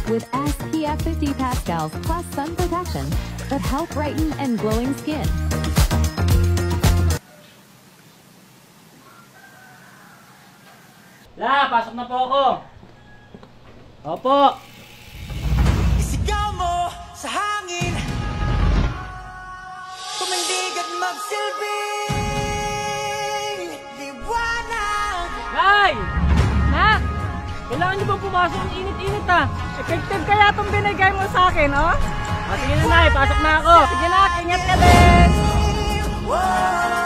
with SPF 50 Pascals plus sun protection that help brighten and glowing skin. La, pasok na po ako. Opo. Isigaw mo sa hangin, tumindig at magsilbing liwanag. Nay! Nak! Kailangan niyo bang pumasok? Ang init-init ah. Effective kaya itong binigay mo sa akin, oh? Sige na, Nay. Pasok na ako. Sige na, ingat ka din! Whoa.